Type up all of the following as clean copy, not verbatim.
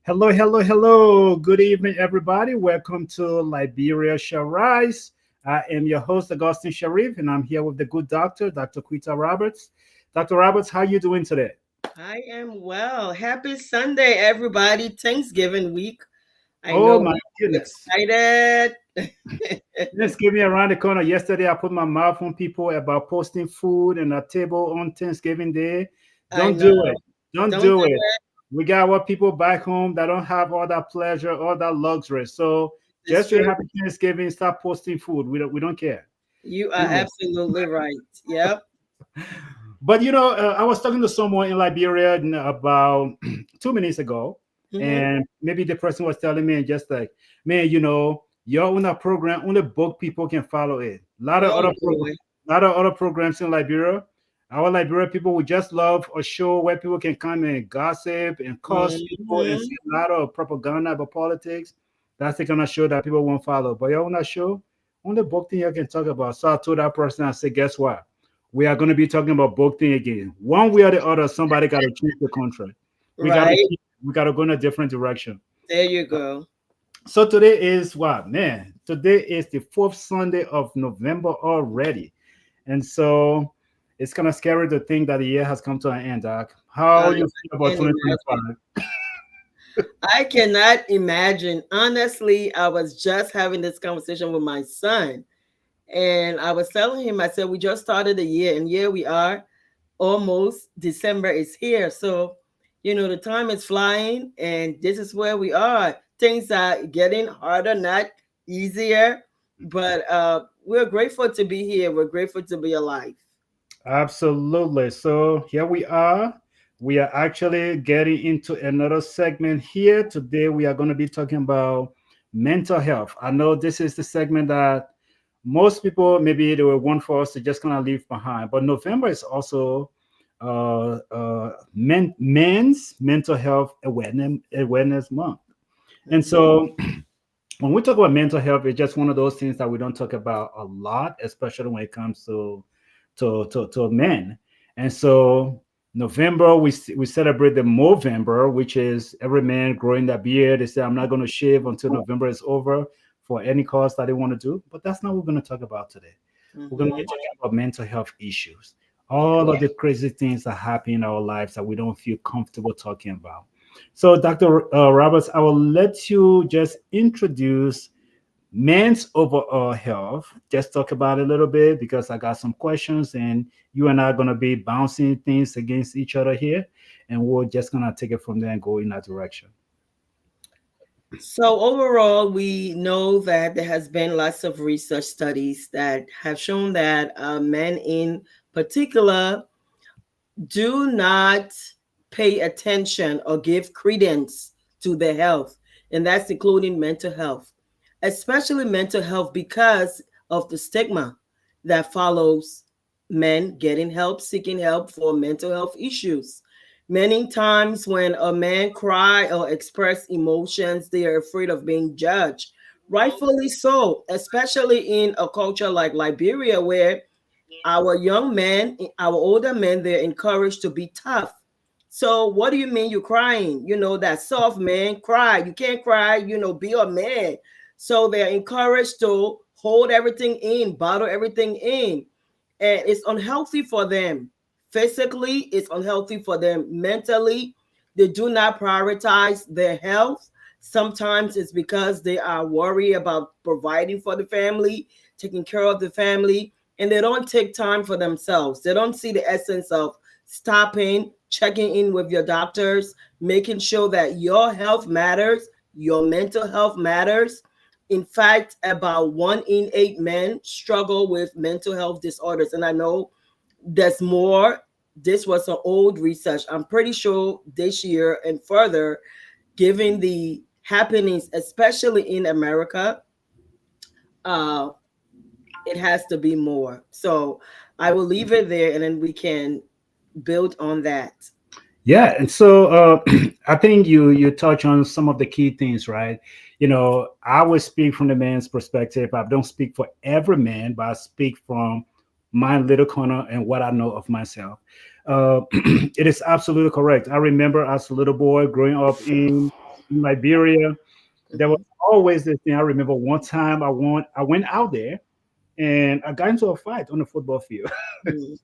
Hello, hello, hello. Good evening, everybody. Welcome to Liberia Shall Rise. I am your host, Augustine Sharif, and I'm here with the good doctor, Dr. Quita Roberts. Dr. Roberts, how you doing today? I am well. Happy Sunday, everybody. Thanksgiving week. I Oh know my we're goodness. excited. Thanksgiving around the corner. Yesterday, I put my mouth on people about posting food and a table on Thanksgiving Day. I Don't know. do it. Don't Don't do do it. it. We got what people back home that don't have all that pleasure, all that luxury. So It's just say true. happy Thanksgiving, start posting food. We don't care. You are You know. absolutely right. Yep. But I was talking to someone in Liberia about 2 minutes ago, Hmm. and maybe the person was telling me just like, man, your own program, only book people can follow it. Oh boy. Lot of other programs in Liberia. Our Liberia people would just love a show where people can come and gossip and curse people and see Hmm. a lot of propaganda about politics. That's the kind of show that people won't follow. But your own show, only book thing you can talk about. So I told that person, I said, guess what? We are going to be talking about book thing again. One way or the other, somebody got to choose the contract. We got to Right. we got to go in a different direction. There you go. So today is what, man? Today is the fourth Sunday of November already, and so it's kind of scary to think that the year has come to an end, Doc. How I you feel about can imagine. 2025? I cannot imagine. Honestly, I was just having this conversation with my son, and I was telling him, I said, we just started the year, and here we are. Almost December is here. So, the time is flying, and this is where we are. Things are getting harder, not easier, but we're grateful to be here. We're grateful to be alive. Absolutely. So here we are. We are actually getting into another segment here. Today we are going to be talking about mental health. I know this is the segment that most people maybe they will want for us to just kind of leave behind. But November is also men's mental health awareness month. And Mhm. so when we talk about mental health, it's just one of those things that we don't talk about a lot, especially when it comes to men. And so November we celebrate the Movember, which is every man growing that beard. They say I'm not going to shave until November is over for any cause that they want to do. But that's not what we're going to talk about today. We're going to be Mhm. talking about mental health issues, all of the crazy things that happen in our lives that we don't feel comfortable talking about. So, Dr. Roberts, I will let you just introduce men's overall health. Just talk about it a little bit because I got some questions, and you and I are going to be bouncing things against each other here, and we're just going to take it from there and go in that direction. So overall, we know that there has been lots of research studies that have shown that men in particular do not pay attention or give credence to their health, and that's including mental health, especially mental health because of the stigma that follows men getting help, seeking help for mental health issues. Many times when a man cry or express emotions, they are afraid of being judged. Rightfully so, especially in a culture like Liberia where our young men, our older men, they're encouraged to be tough. So, what do you mean you're crying? That soft man cry. You can't cry, be a man. So, they're encouraged to hold everything in, bottle everything in. And it's unhealthy for them. Physically, it's unhealthy for them. Mentally, they do not prioritize their health. Sometimes it's because they are worried about providing for the family, taking care of the family, and they don't take time for themselves. They don't see the essence of stopping, checking in with your doctors, making sure that your health matters, your mental health matters. In fact, about 1 in 8 men struggle with mental health disorders. And I know there's more. This was an old research. I'm pretty sure this year and further, given the happenings, especially in America, uh, it has to be more. So I will leave it there and then we can build on that. Yeah, and so I think you touch on some of the key things, right? I would speak from the man's perspective. I don't speak for every man, but I speak from my little corner and what I know of myself. It is absolutely correct. I remember as a little boy growing up in in Liberia. There was Mhm. always this thing. I remember one time I went out there and I got into a fight on the football field. Mhm.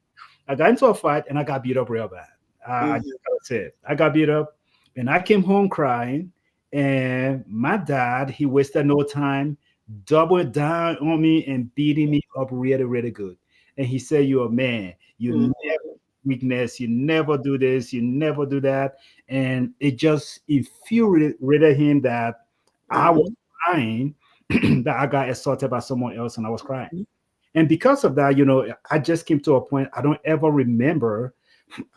I got into a fight and I got beat up real bad. I Mhm. just gotta say it. I got beat up and I came home crying. And my dad, he wasted no time, doubled down on me and beating me up really, really good. And he said, "You're a man. You Mhm. never weakness. You never do this. You never do that." And it just infuriated him that I was Mhm. crying, that I got assaulted by someone else and I was crying. Mhm. And because of that, I just came to a point I don't ever remember.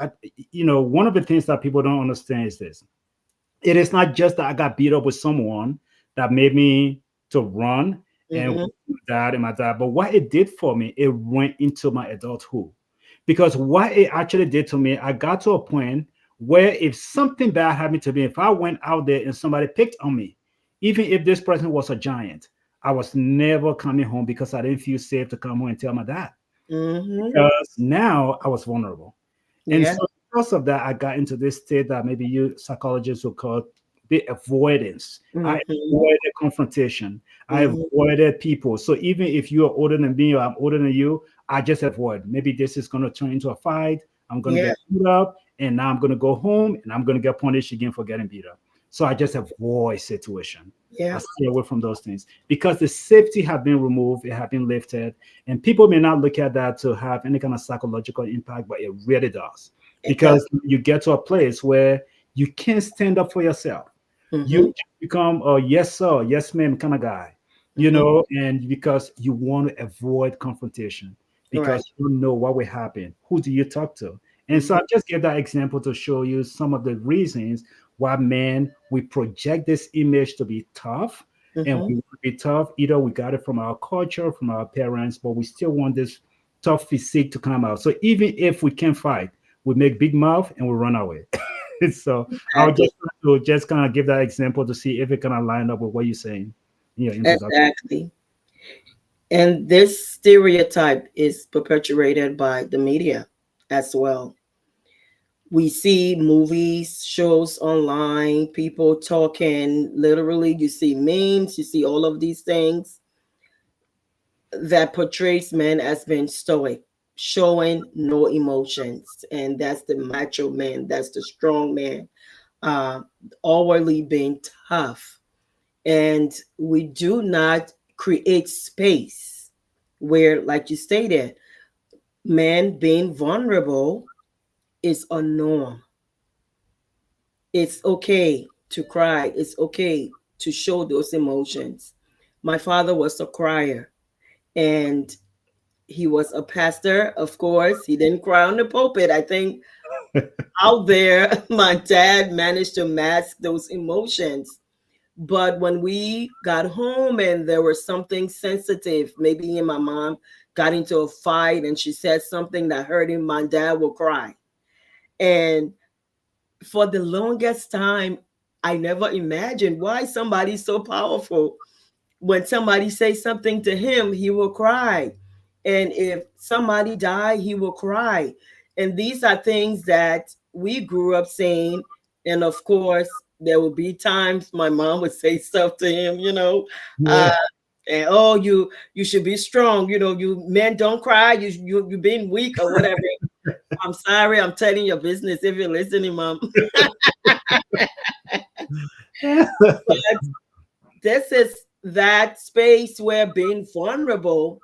I, one of the things that people don't understand is this: it is not just that I got beat up with someone that made me to run and Mhm. dad and my dad, but what it did for me, it went into my adulthood. Because what it actually did to me, I got to a point where if something bad happened to me, if I went out there and somebody picked on me, even if this person was a giant, I was never coming home because I didn't feel safe to come home and tell my dad. Mhm. Because now I was vulnerable. And Yeah. so because of that, I got into this state that maybe you psychologists will call the avoidance. I Mhm. avoided confrontation. I Mhm. avoided people. So even if you are older than me or I'm older than you, I just avoid. Maybe this is going to turn into a fight. I'm going to Yeah. get beat up, and now I'm going to go home and I'm going to get punished again for getting beat up. So I just avoid situation. I Yeah. stay away from those things because the safety have been removed, it have been lifted, and people may not look at that to have any kind of psychological impact, but it really does. It does. Because you get to a place where you can't stand up for yourself. You Mhm. become a yes sir, yes ma'am kind of guy, Mhm. and because you want to avoid confrontation, Right. because you know what will happen. Who do you talk to? And so I Mhm. just give that example to show you some of the reasons why men we project this image to be tough, and Mhm. we want to be tough. Either we got it from our culture, from our parents, but we still want this tough physique to come out. So even if we can't fight, we make big mouth and we run away. So I would Exactly. just kind of give that example to see if it kind of line up with what you're saying in your introduction. Exactly. And this stereotype is perpetuated by the media as well. We see movies, shows online, people talking, literally, you see memes, you see all of these things that portrays men as being stoic, showing no emotions. And that's the macho man, that's the strong man, uh, outwardly being tough. And we do not create space where, like you stated, men being vulnerable is a norm. It's okay to cry, it's okay to show those emotions. My father was a crier, and he was a pastor, of course. He didn't cry on the pulpit. I think out there, my dad managed to mask those emotions. But when we got home and there was something sensitive, maybe he and my mom got into a fight and she said something that hurt him, my dad will cry. And for the longest time, I never imagined why somebody so powerful, when somebody says something to him, he will cry. And if somebody die, he will cry. And these are things that we grew up saying. And of course, there would be times my mom would say stuff to him, Yeah. uh, and oh, you should be strong. You men don't cry. You being weak or whatever. I'm sorry, I'm telling your business if you're listening, mom. But this is that space where being vulnerable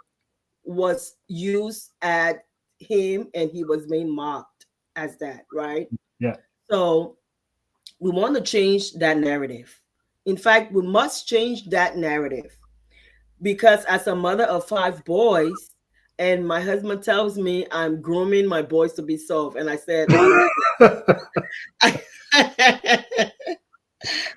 was used at him and he was being mocked as that, right? Yeah. So we want to change that narrative. In fact, we must change that narrative because as a mother of five boys, and my husband tells me I'm grooming my boys to be soft, and I said I don't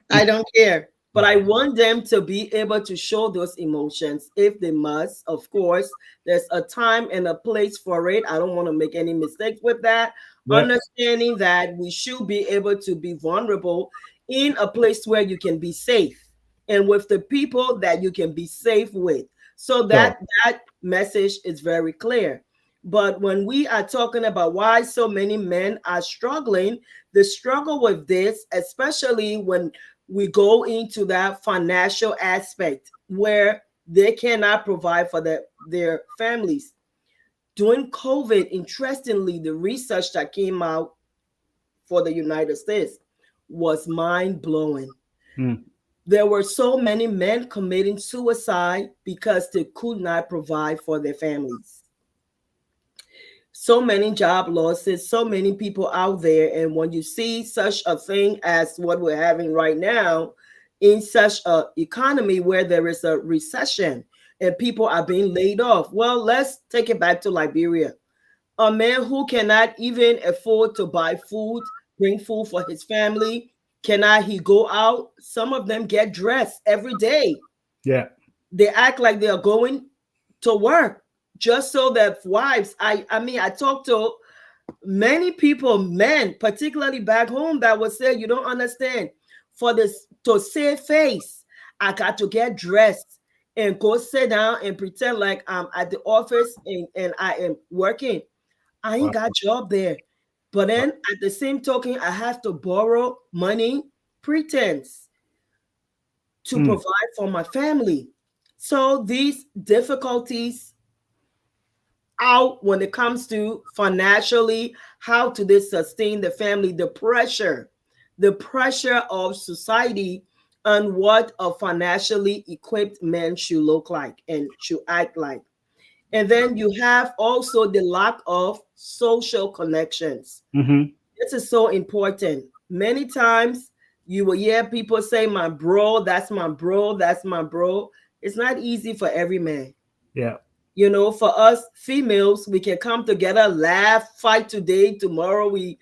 I don't care. But I want them to be able to show those emotions if they must. Of course, there's a time and a place for it. I don't want to make any mistakes with that. Yeah. Understanding that we should be able to be vulnerable in a place where you can be safe and with the people that you can be safe with. So So that message is very clear. But when we are talking about why so many men are struggling, the struggle with this, especially when we go into that financial aspect where they cannot provide for their families. During COVID, interestingly, the research that came out for the United States was mind blowing. Mm. There were so many men committing suicide because they could not provide for their families. So many job losses, so many people out there. And when you see such a thing as what we're having right now in such a economy where there is a recession and people are being laid off, well, let's take it back to Liberia. A man who cannot even afford to buy food, bring food for his family, cannot he go out? Some of them get dressed every day. Yeah. They act like they are going to work just so that wives. I mean, I talked to many people, men, particularly back home, that would say, you don't understand. For this to save face, I got to get dressed and go sit down and pretend like I'm at the office and I am working. I ain't Wow. got job there. But Wow. then at the same token, I have to borrow money, pretense, to Mm. provide for my family. So these difficulties out when it comes to financially, how to they sustain the family, the pressure of society and what a financially equipped man should look like and should act like. And then you have also the lack of social connections. Hmm. This is so important. Many times you will hear people say, my bro, that's my bro, that's my bro. It's not easy for every man. Yeah. You know, for us females, we can come together, laugh, fight today, tomorrow we're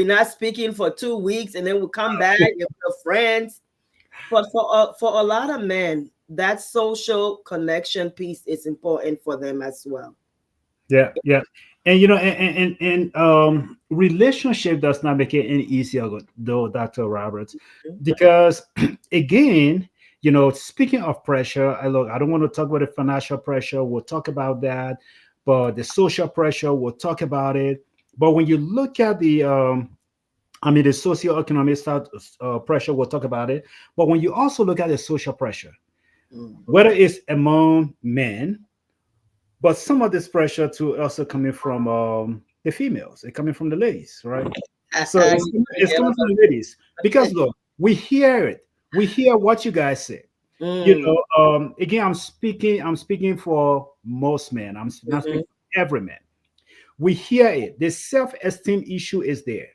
not speaking for 2 weeks, and then we come back and we're friends. But for a lot of men, that social connection piece is important for them as well. Yeah. Yeah. And relationship does not make it any easier though, Dr. Roberts, because again, speaking of pressure, I don't want to talk about the financial pressure. We'll talk about that, but the social pressure, we'll talk about it. But when you look at the socioeconomic pressure, we'll talk about it. But when you also look at the social pressure, Mm. whether it's among men, but some of this pressure too also coming from the females, it coming from the ladies, right? So it's, You it's forget coming from about the ladies because look, we hear it, we hear what you guys say. mm, Again, I'm speaking for most men. I'm not mhm, speaking for every man. We hear it. The self-esteem issue is there.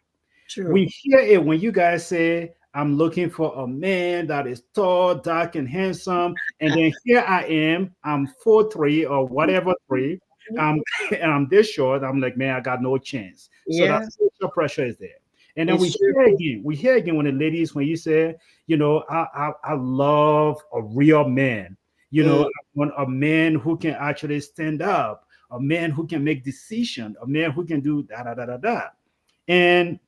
We true. hear it when you guys say, I'm looking for a man that is tall, dark, and handsome. And then here I am, I'm 4'3" or whatever three. Um, and I'm this short. I'm like, man, I got no chance. So that Yeah, social pressure is there. And then we it's true. hear again, when the ladies, when you say, I love a real man. I Mm, want a man who can actually stand up, a man who can make decision, a man who can do da da da da da. And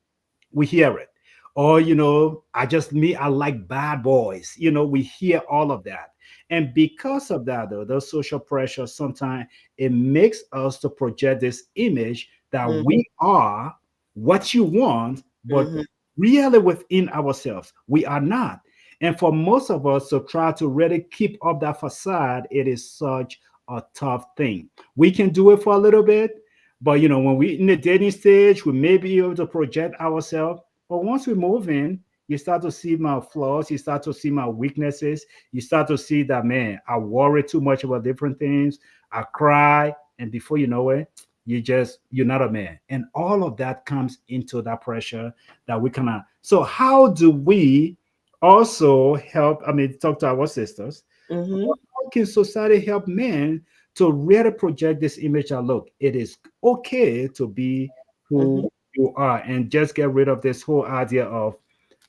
we hear it. Or, I like bad boys. We hear all of that. And because of that, though, those social pressure, sometimes it makes us to project this image that mhm, we are what you want, but mhm, really within ourselves, we are not. And for most of us to try to really keep up that facade, it is such a tough thing. We can do it for a little bit, but when we in the dating stage, we may be able to project ourselves. But once we move in, you start to see my flaws, you start to see my weaknesses, you start to see that, man, I worry too much about different things, I cry, and before you know it, you're not a man. And all of that comes into that pressure that we cannot. So how do we also help? I mean, talk to our sisters. mhm, How can society help men to really project this image that, look, it is okay to be mhm. who you are, and just get rid of this whole idea of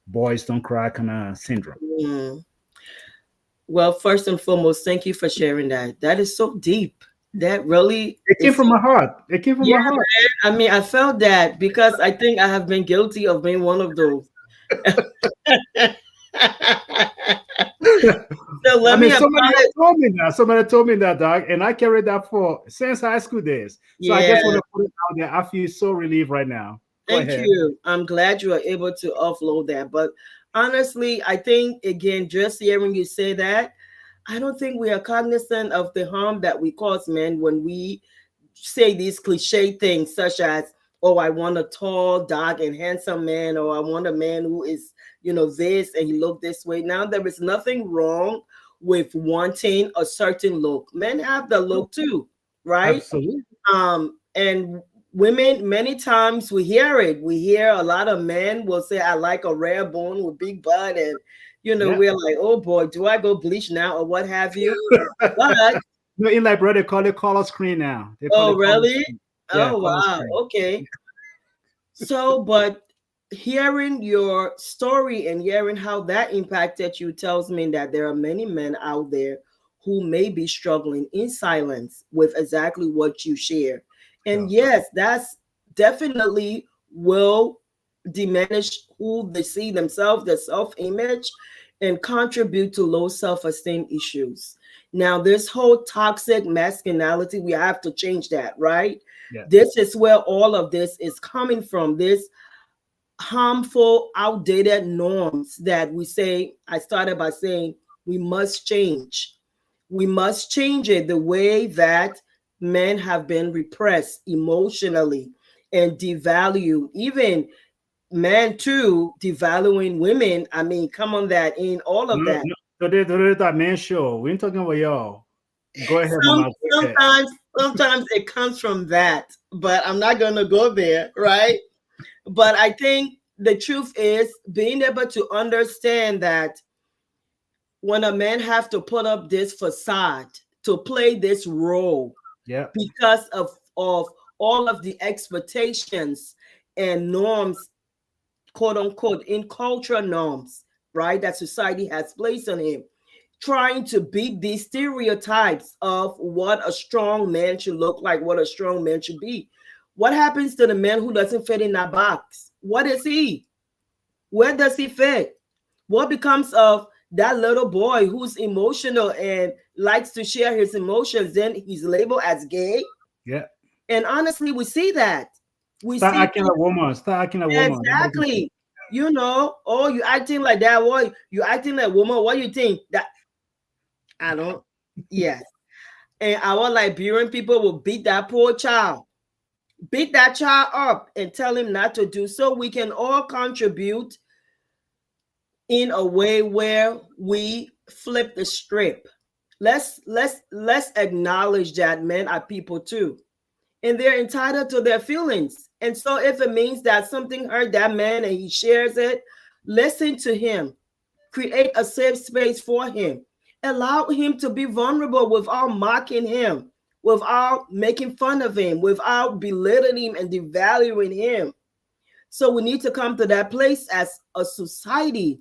boys don't cry kind of syndrome? Mm. Well, first and foremost, thank you for sharing that. That is so deep. That really It came is from so, my heart. It came from yeah, my heart. man. I mean, I felt that because I think I have been guilty of being one of those. So I let mean, me somebody else apologize. told me that. Somebody told me that, dog, and I carried that for since high school days. So I Yeah, just want to put it out there. I feel so relieved right now. Go thank ahead. you. I'm glad you are able to offload that. But honestly, I think again, just hearing you say that, I don't think we are cognizant of the harm that we cause men when we say these cliche things such as, oh, I want a tall, dark, and handsome man, or I want a man who is, this and he look this way. Now there is nothing wrong with wanting a certain look. Men have the look too, right? Absolutely. And women, many times we hear it. We hear a lot of men will say, I like a rare bone with big butt, and Yeah. we're like, oh boy, do I go bleach now or what have you? But No, in like brother, they call it color screen now. They call oh it color really? screen. Yeah, Oh color wow. screen. Okay. So, but hearing your story and hearing how that impacted you tells me that there are many men out there who may be struggling in silence with exactly what you share. And Sure. yes, that's definitely will diminish who they see themselves, their self image, and contribute to low self esteem issues. Now, this whole toxic masculinity, we have to change that, right? Yeah. This is where all of this is coming from. This harmful, outdated norms that we say, I started by saying we must change. We must change it the way that men have been repressed emotionally and devalued. Even men too, devaluing women. I mean, come on, that in all of No, that. no. Today that man show. We ain't talking about y'all. Go ahead, Some Mama. Go ahead. sometimes it comes from that, but I'm not gonna go there, right? But I think the truth is being able to understand that when a man have to put up this facade to play this role Yeah. because of all of the expectations and norms, quote unquote, in cultural norms, right, that society has placed on him, trying to beat these stereotypes of what a strong man should look like, what a strong man should be. What happens to the man who doesn't fit in that box? What is he? Where does he fit? What becomes of that little boy who's emotional and likes to share his emotions? Then he's labeled as gay. Yeah. And honestly, we see that. We Start see acting like woman. Start acting like woman. exactly. Oh, you acting like that. What you acting like woman? What you think that I don't? Yes. And our Liberian people will beat that poor child, beat that child up, and tell him not to do so. We can all contribute in a way where we flip the strip. Let's acknowledge that men are people too, and they're entitled to their feelings. And so, if it means that something hurt that man and he shares it, listen to him, create a safe space for him, allow him to be vulnerable without mocking him, without making fun of him, without belittling him and devaluing him. So we need to come to that place as a society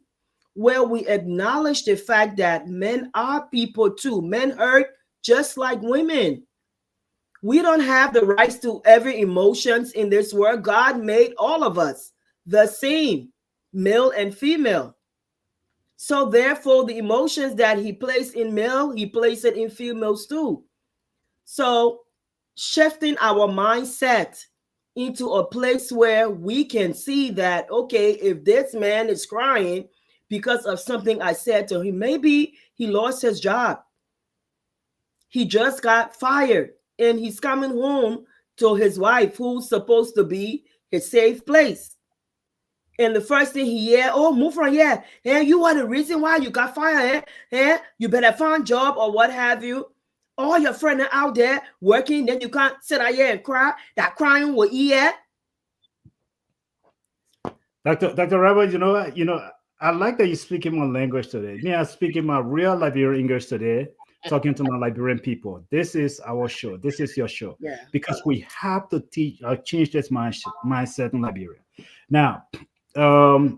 where we acknowledge the fact that men are people too. Men hurt just like women. We don't have the rights to every emotions in this world. God made all of us the same, male and female. So therefore, the emotions that he placed in male, he placed it in females too. So shifting our mindset into a place where we can see that, okay, if this man is crying because of something I said to him, maybe he lost his job. He just got fired and he's coming home to his wife, who's supposed to be his safe place. And the first thing he hear, oh, move from here. And you are the reason why you got fired. You better find job or what have you. All your friends are out there working, then you can't sit out here and cry. That crying will eat it. Dr. Robert, I like that you're speaking my language today. Me, I'm speaking my real Liberian English today, talking to my Liberian people. This is our show. This is your show. Yeah. Because we have to change this mindset in Liberia. Now,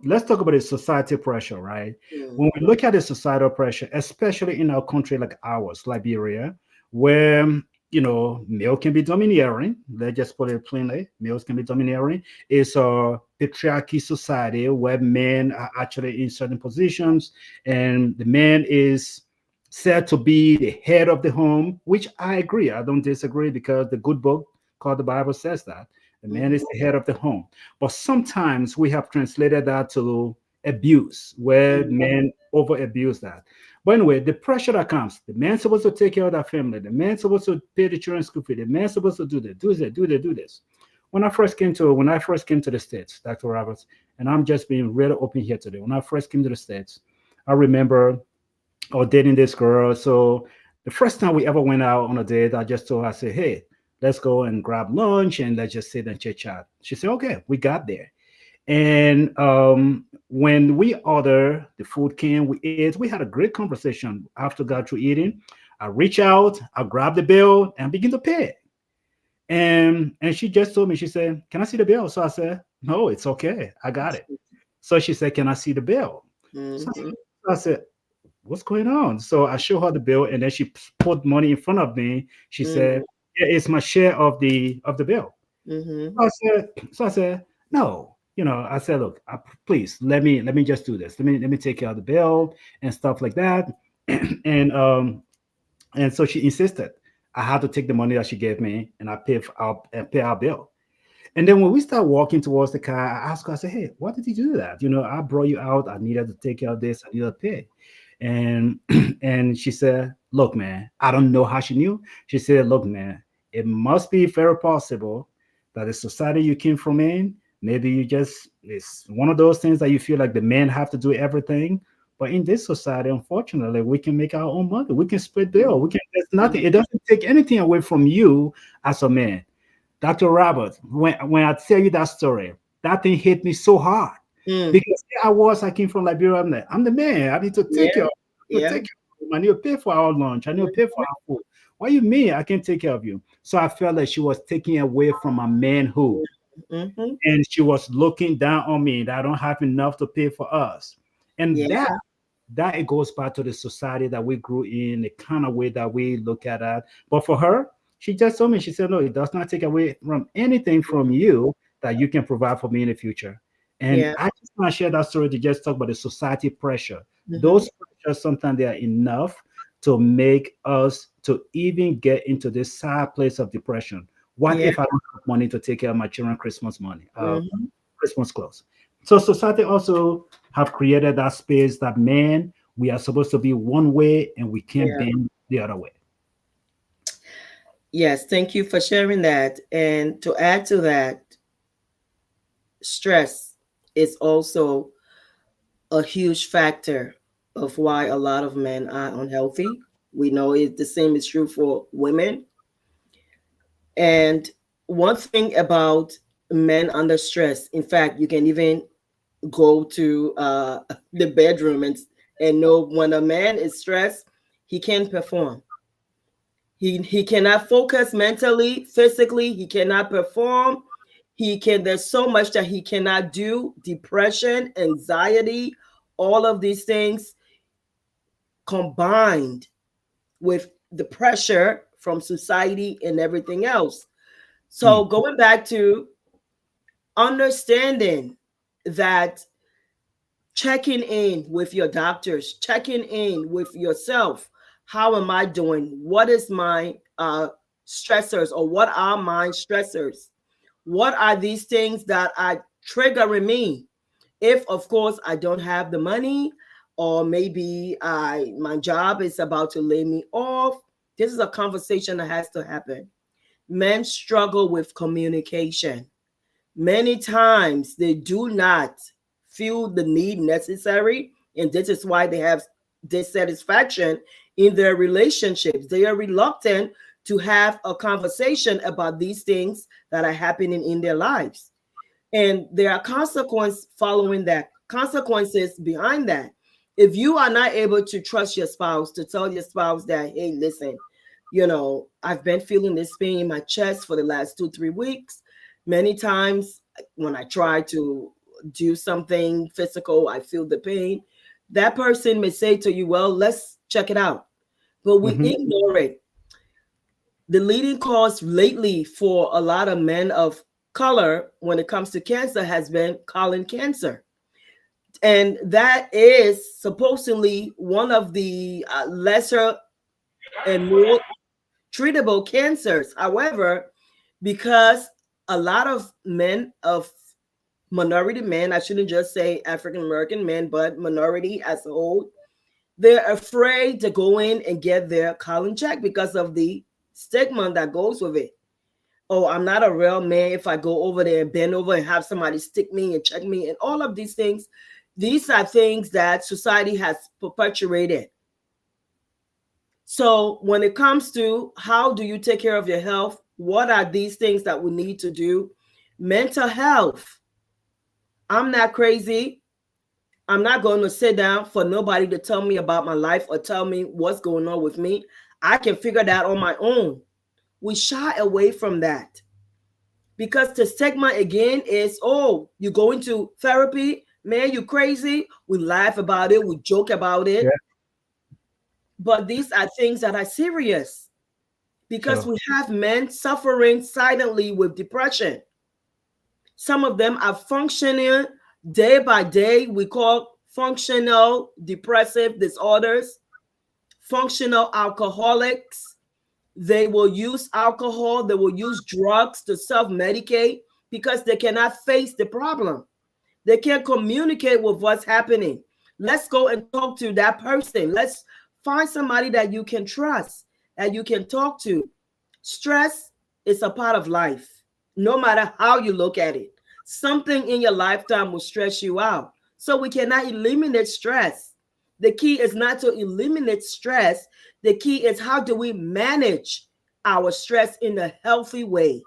let's talk about the society pressure, right? Mm. When we look at the societal pressure, especially in our country like ours, Liberia, where male can be domineering. Let's just put it plainly: males can be domineering. It's a patriarchy society where men are actually in certain positions, and the man is said to be the head of the home, which I agree. I don't disagree because the good book called the Bible says that the man is the head of the home. But sometimes we have translated that to abuse, where Mhm. men over abuse that. But anyway, the pressure that comes, the man's supposed to take care of that family, the man's supposed to pay the children's school fee, the man's supposed to do this, do this, do this, do this. When I first came to the States, Dr. Roberts, and I'm just being really open here today. When I first came to the States, I remember I was dating this girl. So the first time we ever went out on a date, I just told her, I said, hey, let's go and grab lunch and let's just sit and chit chat. She said, okay, we got there. And when we ordered, the food came, we ate, we had a great conversation after got through eating. I reach out, I grab the bill and begin to pay. And she just told me, she said, can I see the bill? So I said, no, it's okay. I got it. So she said, can I see the bill? So Mhm. I said, what's going on? So I show her the bill, and then she put money in front of me. She said, Mhm. yeah, it's my share of the bill. Mhm. So I said, no. I said, look, please let me just do this. Let me take care of the bill and stuff like that. And so she insisted. I had to take the money that she gave me, and I pay our bill. And then when we start walking towards the car, I asked her, I said, hey, why did you do that? I brought you out. I needed to take care of this. I needed to pay. And and she said, look, man, I don't know how she knew. She said, look, man, it must be very possible that the society you came from in, maybe it's one of those things that you feel like the men have to do everything. But in this society, unfortunately, we can make our own money. We can split bill. There's nothing. Mhm. It doesn't take anything away from you as a man. Dr. Roberts, when I tell you that story, that thing hit me so hard Mm. because here I came from Liberia. I'm the man. I need to take care Yeah. of to Yeah. take care of you. I need to pay for our lunch. I need to pay for our food. What you mean I can't take care of you? So I felt like she was taking away from my manhood, Mhm. and she was looking down on me that I don't have enough to pay for us. And Yeah. that it goes back to the society that we grew in, the kind of way that we look at that. But for her, she just told me, she said, no, it does not take away from anything from you that you can provide for me in the future. And Yeah. I just want to share that story to just talk about the society pressure. Mhm. Those pressures sometimes they are enough to make us to even get into this sad place of depression. What Yeah. if I don't have money to take care of my children Christmas money, Mhm. Christmas clothes? So society also have created that space that man, we are supposed to be one way and we can't Yeah. bend the other way. Yes. Thank you for sharing that. And to add to that, stress is also a huge factor of why a lot of men are unhealthy. We know it the same is true for women. And one thing about men under stress, in fact, you can even go to the bedroom and know when a man is stressed, he can't perform. He cannot focus mentally, physically. He cannot perform. He can. There's so much that he cannot do. Depression, anxiety, all of these things combined with the pressure from society and everything else. So Mm, going back to understanding that, checking in with your doctors, checking in with yourself. How am I doing? What is my stressors, or what are my stressors? What are these things that are triggering me? If of course I don't have the money, or maybe I my job is about to lay me off, this is a conversation that has to happen. Men struggle with communication. Many times they do not feel the need necessary, and this is why they have dissatisfaction in their relationships. They are reluctant to have a conversation about these things that are happening in their lives. And there are consequences following that, consequences behind that. If you are not able to trust your spouse, to tell your spouse that, hey, listen, I've been feeling this pain in my chest for the last 2 3 weeks. Many times when I try to do something physical, I feel the pain. That person may say to you, well, let's check it out, but we mhm, ignore it. The leading cause lately for a lot of men of color when it comes to cancer has been colon cancer. And that is supposedly one of the lesser and more treatable cancers. However, because a lot of men of minority men, I shouldn't just say African American men, but minority as a whole, they're afraid to go in and get their colon check because of the stigma that goes with it. Oh, I'm not a real man if I go over there and bend over and have somebody stick me and check me, and all of these things. These are things that society has perpetuated. So when it comes to how do you take care of your health, what are these things that we need to do? Mental health. I'm not crazy. I'm not going to sit down for nobody to tell me about my life or tell me what's going on with me. I can figure that on my own. We shy away from that because the stigma again is, oh, you go into therapy, man, you crazy. We laugh about it, we joke about Yeah. it, but these are things that are serious because So we have men suffering silently with depression. Some of them are functioning day by day. We call functional depressive disorders, functional alcoholics. They will use alcohol, they will use drugs to self medicate because they cannot face the problem. They can't communicate with what's happening. Let's go and talk to that person. Let's find somebody that you can trust, that you can talk to. Stress is a part of life, no matter how you look at it. Something in your lifetime will stress you out. So we cannot eliminate stress. The key is not to eliminate stress. The key is how do we manage our stress in a healthy way.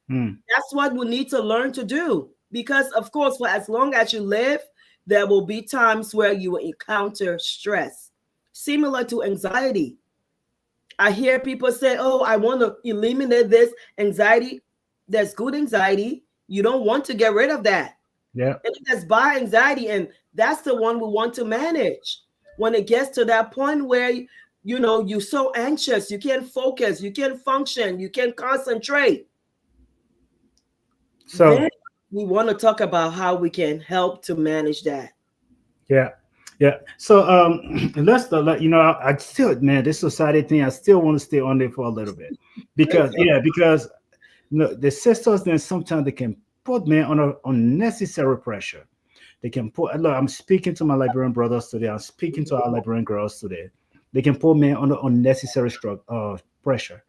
mm, That's what we need to learn to do. Because, of course, for as long as you live, there will be times where you will encounter stress, similar to anxiety. I hear people say, oh, I want to eliminate this anxiety. There's good anxiety. You don't want to get rid of that. yeah. And there's bad anxiety, and that's the one we want to manage. When it gets to that point where you're so anxious, you can't focus, you can't function, you can't concentrate, then So we want to talk about how we can help to manage that. yeah, yeah. So let's I still, man, this society thing, I still want to stay on there for a little bit because the sisters then sometimes they can put men under unnecessary pressure. They can put look, I'm speaking to my Liberian brothers today, I'm speaking to our Liberian girls today. They can put men under unnecessary pressure.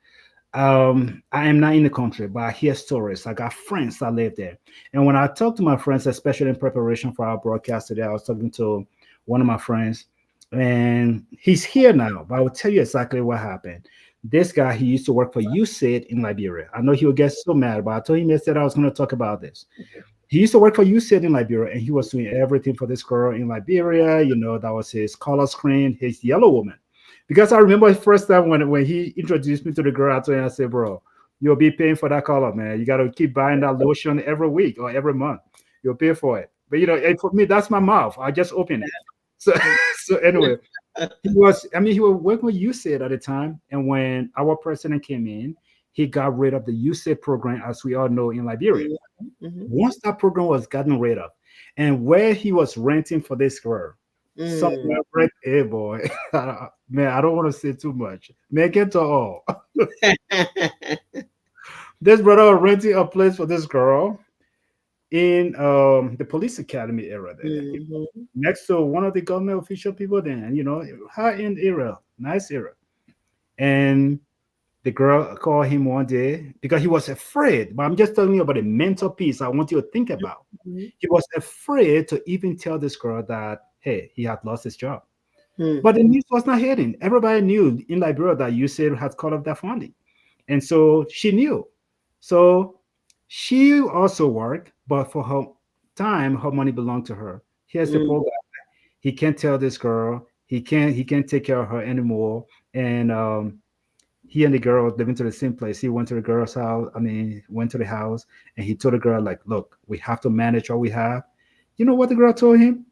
I am not in the country, but I hear stories. I got friends that live there. And when I talk to my friends, especially in preparation for our broadcast today, I was talking to one of my friends, and he's here now, but I will tell you exactly what happened. This guy, he used to work for USAID in Liberia. I know he would get so mad, but I told him yesterday I was going to talk about this. He used to work for USAID in Liberia, and he was doing everything for this girl in Liberia. That was his color screen, his yellow woman. Because I remember the first time when he introduced me to the girl, I told him, I said, bro, you'll be paying for that color, man. You got to keep buying that lotion every week or every month. You'll pay for it. But, and for me, that's my mouth. I just open it. So, so anyway, he was working with USAID at the time. And when our president came in, he got rid of the USAID program, as we all know, in Liberia. Mhm. Once that program was gotten rid of, and where he was renting for this girl, Mm. somewhere right here, boy. Man, I don't want to say too much. Make it to all. This brother was renting a place for this girl in the police academy area there. Mhm. Next to one of the government official people there, high end area, nice area. And the girl called him one day because he was afraid. But I'm just telling you about the mental piece I want you to think about. Mhm. He was afraid to even tell this girl that, hey, he had lost his job. Mm. But the news was not hitting. Everybody knew in Liberia that USAID had cut off that funding. And so she knew. So she also worked, but for her time, her money belonged to her. Here's the Mm. problem. He can't tell this girl. He can't take care of her anymore. And he and the girl were living to the same place. He went to the girl's house. I mean, went to the house and he told the girl, like, look, we have to manage what we have. You know what the girl told him?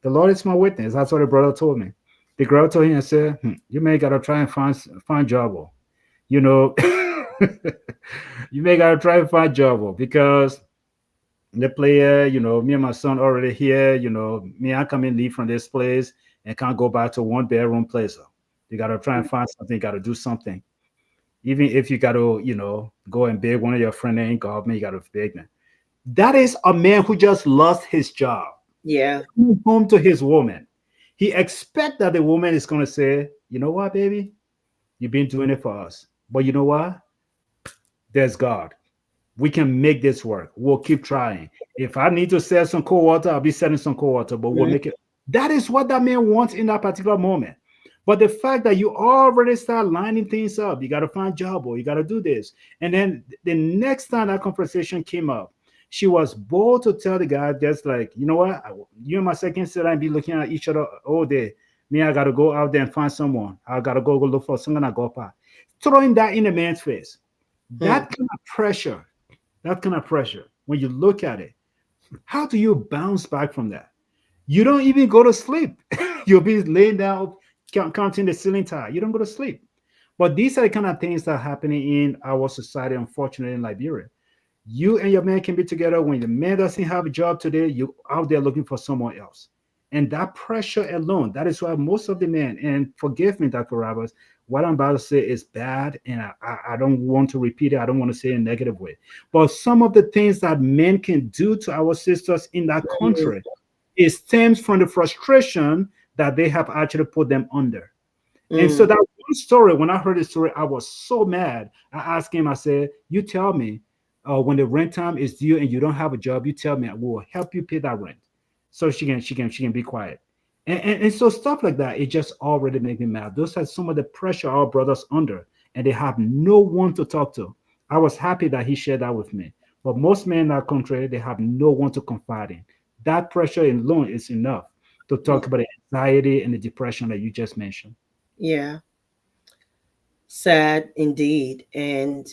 The Lord is my witness. That's what the brother told me. The girl told him and said, you may gotta try and find job. You know, you may gotta try and find job because the player, me and my son already here, me, I come and leave from this place and can't go back to one bedroom place. So you gotta try and find something, you gotta do something. Even if you gotta, go and beg one of your friends in government, you gotta beg them. That is a man who just lost his job, Yeah. home to his woman. He expect that the woman is going to say, you know what, baby, you've been doing it for us, but you know what? There's God. We can make this work. We'll keep trying. If I need to sell some cold water, I'll be selling some cold water, but we'll Mhm. make it. That is what that man wants in that particular moment. But the fact that you already start lining things up, you got to find job or you got to do this. And then the next time that conversation came up, she was bold to tell the guy, just like, you know what, you and my second sister and be looking at each other all day. Me, I got to go out there and find someone. I got to go look for someone I go by. Throwing that in the man's face. Hmm. That kind of pressure, that kind of pressure, when you look at it, how do you bounce back from that? You don't even go to sleep. You'll be laying down, counting the ceiling tile. You don't go to sleep. But these are the kind of things that are happening in our society, unfortunately, in Liberia. You and your man can be together. When the man doesn't have a job today, you out there looking for someone else. And that pressure alone, that is why most of the men, and forgive me, Dr. Roberts, what I'm about to say is bad, and I don't want to repeat it. I don't want to say it in a negative way. But some of the things that men can do to our sisters in that country, it stems from the frustration that they have actually put them under. And so Mm. that one story, when I heard the story, I was so mad. I asked him, I said, you tell me when the rent time is due and you don't have a job, you tell me I will help you pay that rent. So she can be quiet. And so stuff like that, it just already made me mad. Those are some of the pressure our brothers under, and they have no one to talk to. I was happy that he shared that with me. But most men in our country, they have no one to confide in. That pressure alone is enough to Mm. talk about the anxiety and the depression that you just mentioned. Yeah. Sad indeed. And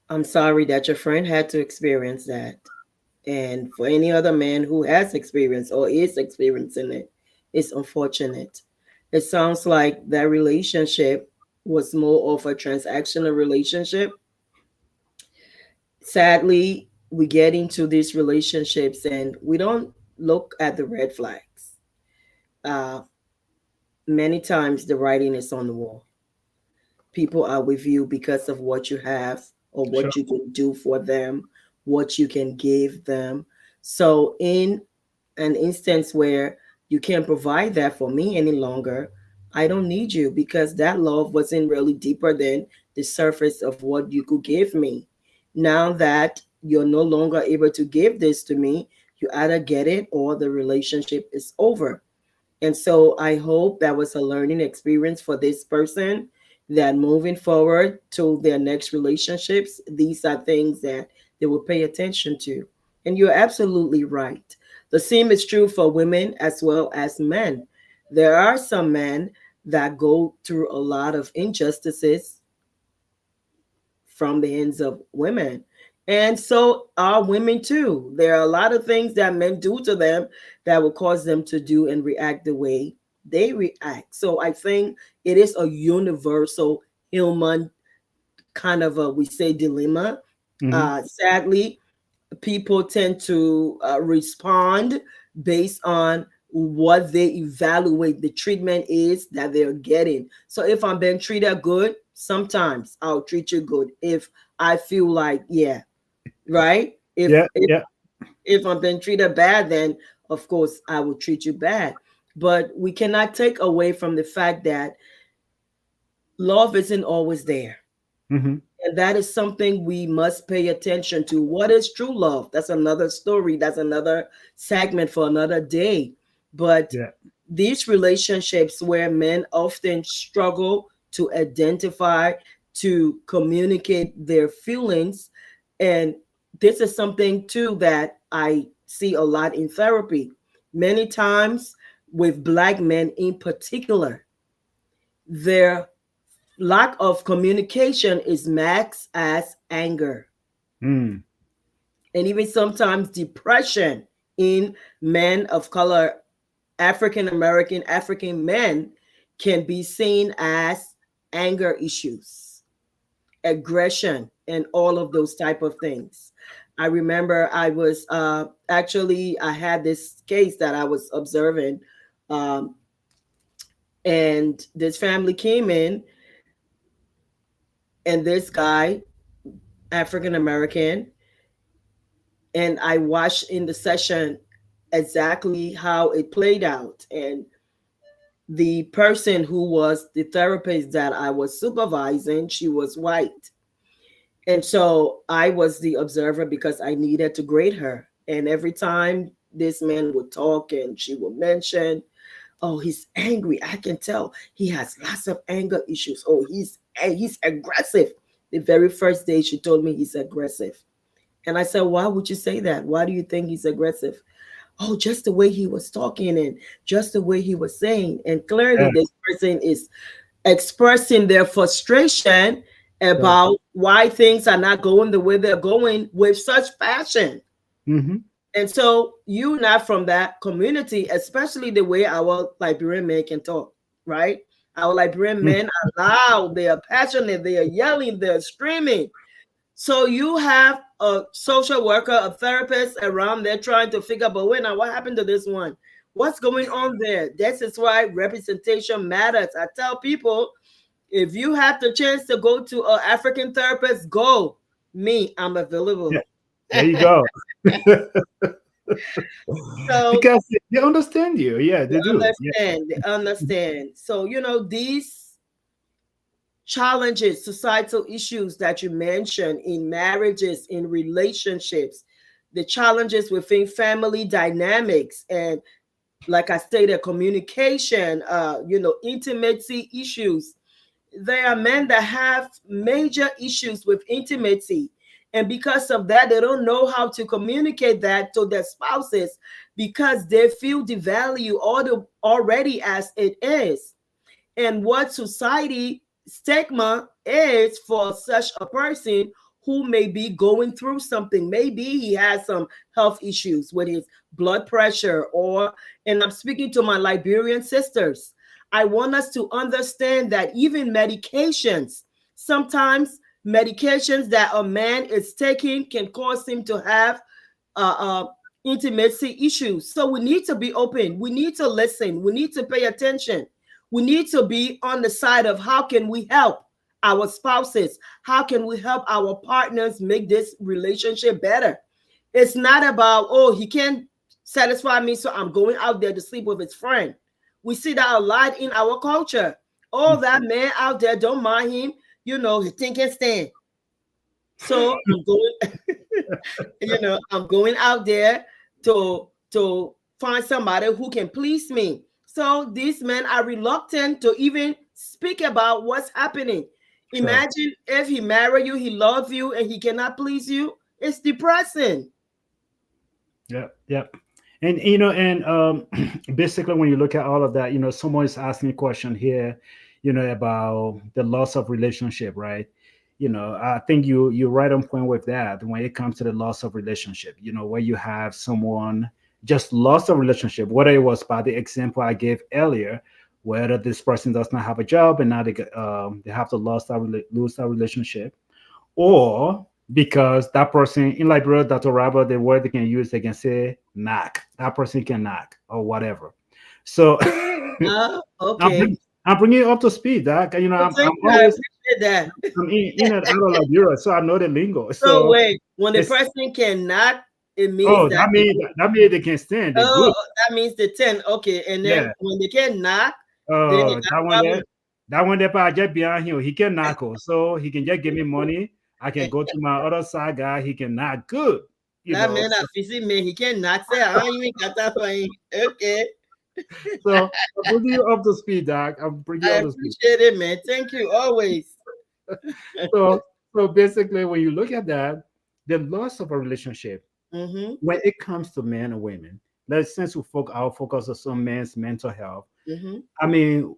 I'm sorry that your friend had to experience that. And for any other man who has experienced or is experiencing it, it's unfortunate. It sounds like that relationship was more of a transactional relationship. Sadly, we get into these relationships and we don't look at the red flags. Uh, Many times the writing is on the wall. People are with you because of what you have or Sure. what you can do for them, what you can give them. So, in an instance where you can't provide that for me any longer, I don't need you because that love wasn't really deeper than the surface of what you could give me. Now that you're no longer able to give this to me, you either get it or the relationship is over. And so I hope that was a learning experience for this person that moving forward to their next relationships, these are things that they will pay attention to. And you're absolutely right. The same is true for women as well as men. There are some men that go through a lot of injustices from the hands of women. And so are women too. There are a lot of things that men do to them that will cause them to do and react the way they react. So I think it is a universal human kind of a, we say, dilemma. Hmm. Sadly, people tend to respond based on what they evaluate the treatment is that they're getting. So if I'm being treated good, sometimes I'll treat you good. If I feel like, yeah, right? If Yeah, if yeah. if I'm being treated bad, then of course I will treat you bad. But we cannot take away from the fact that love isn't always there. Hmm. And that is something we must pay attention to. What is true love? That's another story. That's another segment for another day. But Yeah. these relationships where men often struggle to identify, to communicate their feelings, and this is something too that I see a lot in therapy. Many times with Black men in particular, their lack of communication is maxed as anger Mm. and even sometimes depression in men of color, African American, African men can be seen as anger issues, aggression, and all of those type of things. I remember I was actually I had this case that I was observing, um, and this family came in, and this guy, African American, and I watched in the session exactly how it played out. And the person who was the therapist that I was supervising, she was white. And so I was the observer because I needed to grade her. And every time this man would talk and she would mention, oh, he's angry. I can tell he has lots of anger issues. Oh, he's aggressive. The very first day she told me he's aggressive. And I said, why would you say that? Why do you think he's aggressive? Oh, just the way he was talking and just the way he was saying. And clearly Yeah, this person is expressing their frustration yeah. about why things are not going the way they're going with such passion. Mm-hmm. And so you not from that community, especially the way our Liberian men can talk, right? Our Liberian men are loud, they are passionate, they are yelling, they're screaming. So you have a social worker, a therapist around there trying to figure, but wait now, what happened to this one? What's going on there? This is why representation matters. I tell people, if you have the chance to go to an African therapist, go. Me, I'm Yeah, available. there you go. So Because they understand you. Yeah, they they do. Yeah. understand, they understand. So, these challenges, societal issues that you mentioned in marriages, in relationships, the challenges within family dynamics, and like I stated, communication, intimacy issues. There are men that have major issues with intimacy. And because of that, they don't know how to communicate that to their spouses because they feel the value already as it is. And what society stigma is for such a person who may be going through something. Maybe he has some health issues with his blood pressure, and I'm speaking to my Liberian sisters. I want us to understand that even medications, sometimes medications that a man is taking can cause him to have uh, uh, intimacy issues. So we need to be open. We need to listen. We need to pay attention. We need to be on the side of how can we help our spouses? How can we help our partners make this relationship better? It's not about, oh, he can't satisfy me, so I'm going out there to sleep with his friend. We see that a lot in our culture. Oh, that man out there, don't mind him. He think and stand. So I'm going, I'm going out there to find somebody who can please me. So these men are reluctant to even speak about what's happening. Sure. Imagine if he marry you, he love you, and he cannot please you. It's depressing. Yeah. Yeah. And and basically when you look at all of that, someone is asking a question here, about the loss of relationship, right? I think you're right on point with that when it comes to the loss of relationship, where you have someone just lost a relationship, whether it was by the example I gave earlier, whether this person does not have a job and now they have to lose that relationship, or because that person in Liberia, Dr. Rabba, the word they can use, they can say knock. That person can knock or whatever. So I'm, Okay. bring, I'm bringing you up to speed, Doc. Well, I'm thank you. I always appreciate that. I'm in and out of Liberia, so I know the lingo. So So wait, when the it's person cannot, it means oh, that they that means they can stand. They're oh, good. that means the 10. Okay. And then Yeah. when they cannot, then they got problem. That one there, I just behind him. He can knock. So he can just give me money. I can go to my other side guy. He can knock good. That man So a busy man, he cannot say, I don't even got that for him. Okay. So I'm bringing you up to speed, Doc. I'm bringing you I up to speed. appreciate it, man. Thank you always. So, so basically, when you look at that, the loss of a relationship, Mm-hmm. when it comes to men and women, let's since our focus on some men's mental health. Mm-hmm. I mean,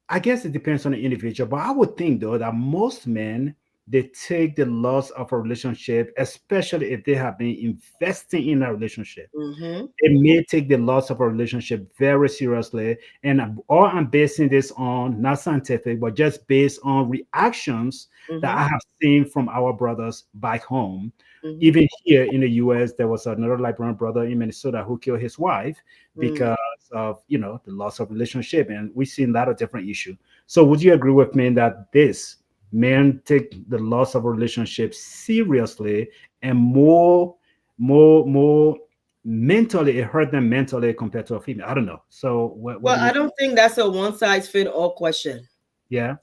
I guess it depends on the individual, but I would think though that most men they take the loss of a relationship, especially if they have been investing in a relationship. Mm-hmm. It may take the loss of a relationship very seriously. And all I'm basing this on, not scientific, but just based on reactions that Mm-hmm. I have seen from our brothers back home. Mm-hmm. Even here in the US, there was another Liberian brother in Minnesota who killed his wife Mm. because of the loss of relationship. And we've seen a lot of different issues. So would you agree with me that this men take the loss of a relationship seriously and more more mentally, it hurt them mentally compared to a female. I don't know. So what Well, do I you? don't think that's a one size fit all question. Yeah,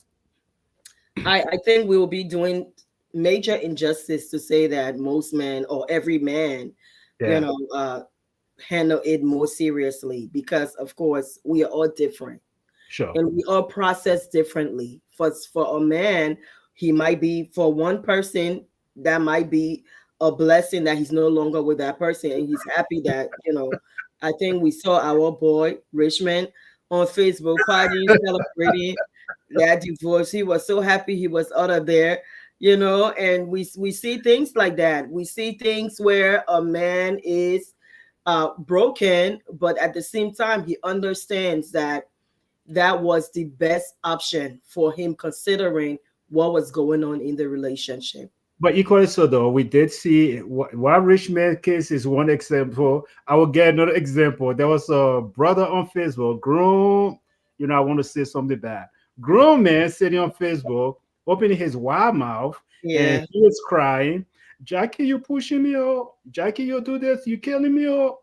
I think we will be doing major injustice to say that most men or every man, you yeah, know, handle it more seriously, because of course we are all different sure. and we all process differently. For a man, he might be, for one person, that might be a blessing that he's no longer with that person and he's happy that, I think we saw our boy Richmond on Facebook partying, celebrating that divorce. He was so happy he was out of there, and we see things like that. We see things where a man is broken, but at the same time he understands that that was the best option for him, considering what was going on in the relationship. But equally so, though, we did see one rich man case is one example. I will get another example. There was a brother on Facebook, grown, I want to say something bad. Grown man sitting on Facebook, opening his wide mouth, and Yeah. he was crying, Jackie, you pushing me out. Jackie, you do this, you killing me out.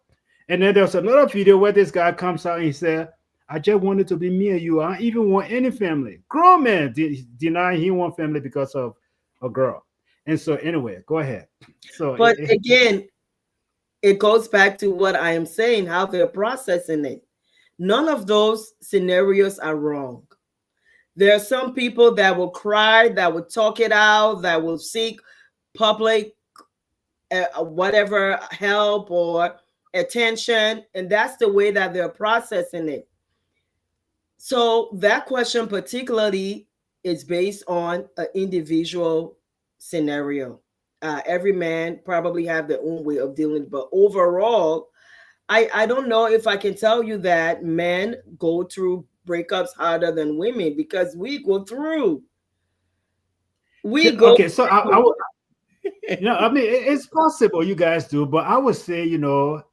And then there's another video where this guy comes out and he said, I just wanted to be me and you. I don't even want any family. Grown man denying he want family because of a girl. And so, anyway, go ahead. So, But again, it goes back to what I am saying, how they're processing it. None of those scenarios are wrong. There are some people that will cry, that will talk it out, that will seek public whatever help or attention, and that's the way that they're processing it. So that question particularly is based on an individual scenario. Every man probably have their own way of dealing, but overall, I don't know if I can tell you that men go through breakups harder than women, because we yeah, go okay. So, I mean, it's possible you guys do, but I would say,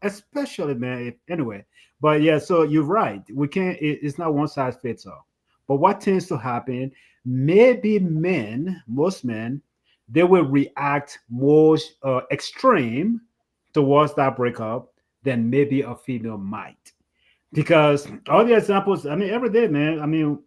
especially, man, anyway. But yeah, so you're right. We can't, it's not one size fits all. But what tends to happen, maybe most men, they will react more extreme towards that breakup than maybe a female might. Because all the examples, I mean, every day, man, I mean,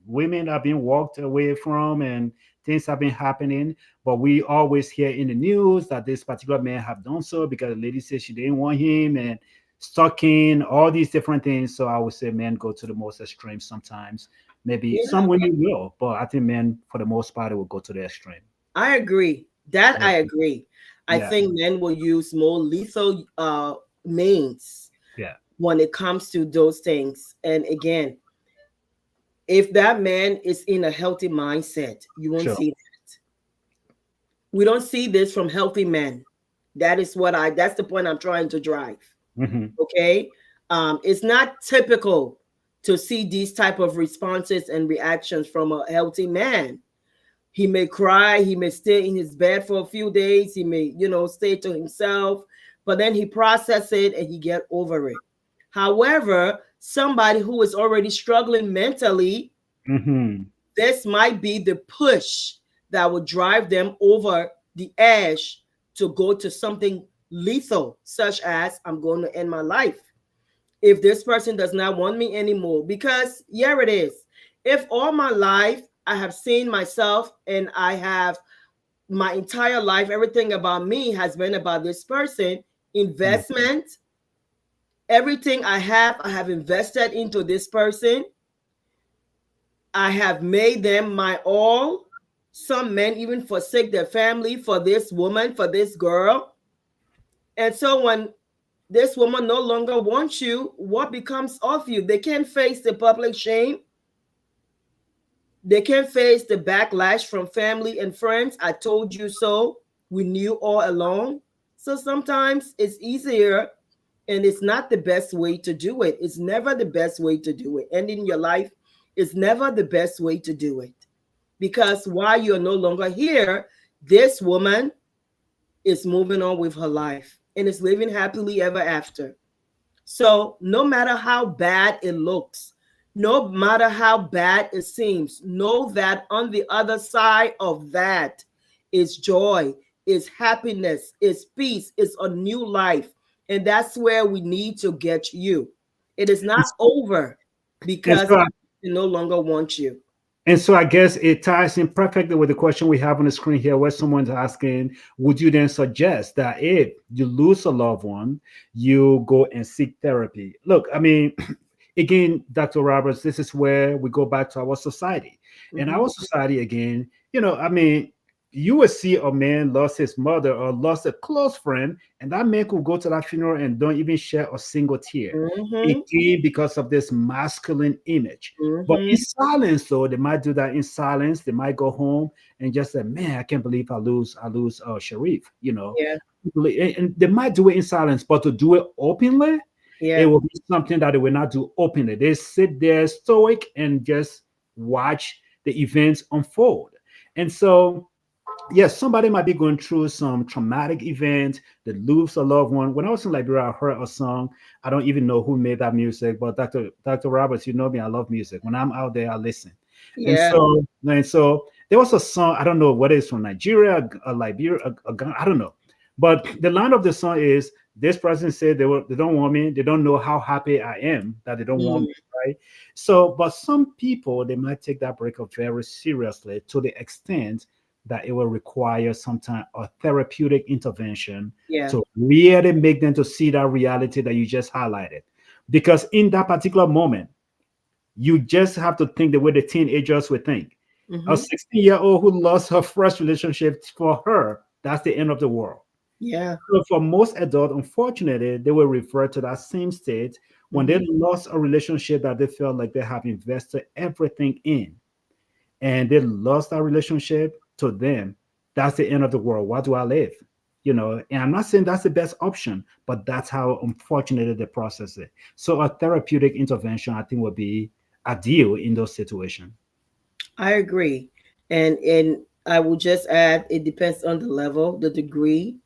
women are being walked away from and things have been happening, but we always hear in the news that this particular man have done so because the lady said she didn't want him and stalking, all these different things. So I would say men go to the most extreme sometimes. Maybe Yeah, some women will, but I think men, for the most part, will go to the extreme. I agree. That I Okay. agree. I Yeah. think men will use more lethal means Yeah. when it comes to those things. And again, if that man is in a healthy mindset, you won't Sure. see that. We don't see this from healthy men. That's the point I'm trying to drive. Hmm. Okay. It's not typical to see these type of responses and reactions from a healthy man. He may cry, he may stay in his bed for a few days, he may, stay to himself, but then he process it and he get over it. However, somebody who is already struggling mentally, Hmm. this might be the push that will drive them over the edge to go to something lethal, such as I'm going to end my life if this person does not want me anymore. Because here it is. If all my life I have seen myself and I have my entire life, everything about me has been about this person, investment, everything I have invested into this person. I have made them my all. Some men even forsake their family for this woman, for this girl. And so when this woman no longer wants you, what becomes of you? They can't face the public shame. They can't face the backlash from family and friends. I told you so. We knew all along. So sometimes it's easier, and it's not the best way to do it. It's never the best way to do it. Ending your life is never the best way to do it. Because while you're no longer here, this woman is moving on with her life and is living happily ever after. So, no matter how bad it looks, no matter how bad it seems, know that on the other side of that is joy, it's happiness, it's peace, it's a new life. And that's where we need to get you. It is And, not over and because so they no longer want you. And so I guess it ties in perfectly with the question we have on the screen here, where someone's asking, would you then suggest that if you lose a loved one, you go and seek therapy? Look, I mean, again, Dr. Roberts, this is where we go back to our society. And Hmm. our society, again, I mean, you would see a man lost his mother or lost a close friend, and that man could go to that funeral and don't even shed a single tear. Hmm. Again, because of this masculine image. But in Hmm. silence, though, they might do that in silence. They might go home and just say, "Man, I can't believe I lose Sharif." Yeah. And they might do it in silence, but to do it openly, it Yeah. will be something that they will not do openly. They sit there stoic and just watch the events unfold. And so, yes, somebody might be going through some traumatic event, they lose a loved one. When I was in Liberia, I heard a song. I don't even know who made that music, but Dr. Roberts, you know me, I love music. When I'm out there, I listen. And Yeah. so there was a song, I don't know whether it's from Nigeria, Liberia, Ghana, I don't know. But the line of the song is, this person said they don't want me. They don't know how happy I am that they don't want me, Mm. right? So, but some people, they might take that breakup very seriously to the extent that it will require sometimes a therapeutic intervention Yeah. to really make them to see that reality that you just highlighted. Because in that particular moment, you just have to think the way the teenagers would think. A Hmm. 16-year-old who lost her first relationship, for her, that's the end of the world. Yeah. So for most adults, unfortunately, they will revert to that same state when they Hmm. lost a relationship that they felt like they have invested everything in, and they lost that relationship. To them, that's the end of the world. Why do I live? And I'm not saying that's the best option, but that's how unfortunately they process it. So a therapeutic intervention, I think, would be ideal in those situations. I agree. And I will just add, it depends on the level, the degree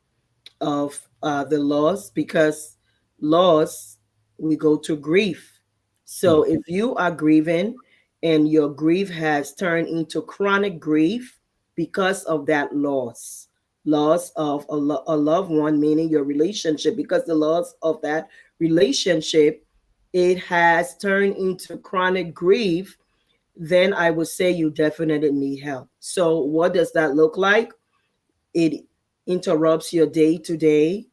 of the loss, because loss, we go to grief. Hmm. So if you are grieving and your grief has turned into chronic grief because of that loss of a loved one, meaning your relationship, because the loss of that relationship, it has turned into chronic grief, then I would say you definitely need help. So what does that look like? It interrupts your day-to-day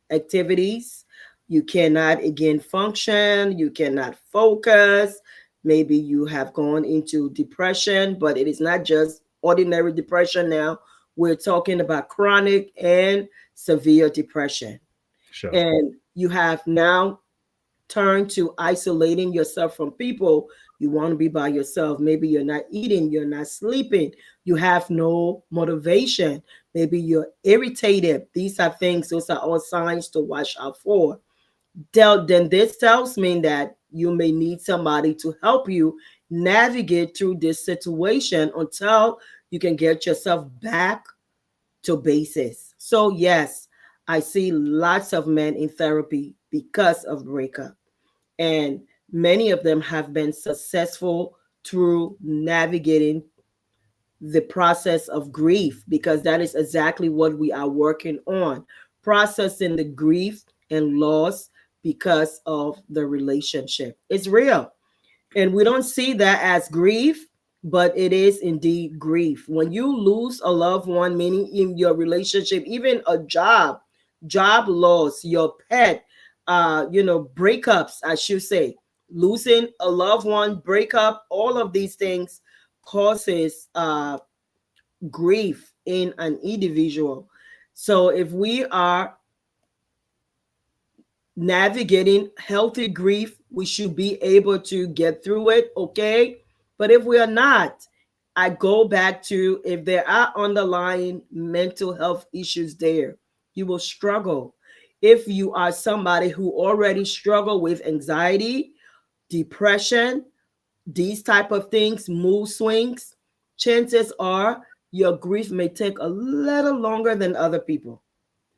activities. You cannot again function, you cannot focus. Maybe you have gone into depression, but it is not just ordinary depression now. We're talking about chronic and severe depression. Sure. And you have now turn to isolating yourself from people. You want to be by yourself. Maybe you're not eating, you're not sleeping, you have no motivation. Maybe you're irritated. These are things, those are all signs to watch out for. Then this tells me that you may need somebody to help you navigate through this situation until you can get yourself back to basis. So, yes, I see lots of men in therapy because of breakup, and many of them have been successful through navigating the process of grief, because that is exactly what we are working on, processing the grief and loss because of the relationship. It's real, and we don't see that as grief, but it is indeed grief when you lose a loved one, meaning in your relationship, even a job loss, your pet, breakups, I should say, losing a loved one, breakup, all of these things causes grief in an individual. So if we are navigating healthy grief, we should be able to get through it, okay? But if we are not, I go back to, if there are underlying mental health issues there, you will struggle. If you are somebody who already struggle with anxiety, depression, these type of things, mood swings, chances are your grief may take a little longer than other people,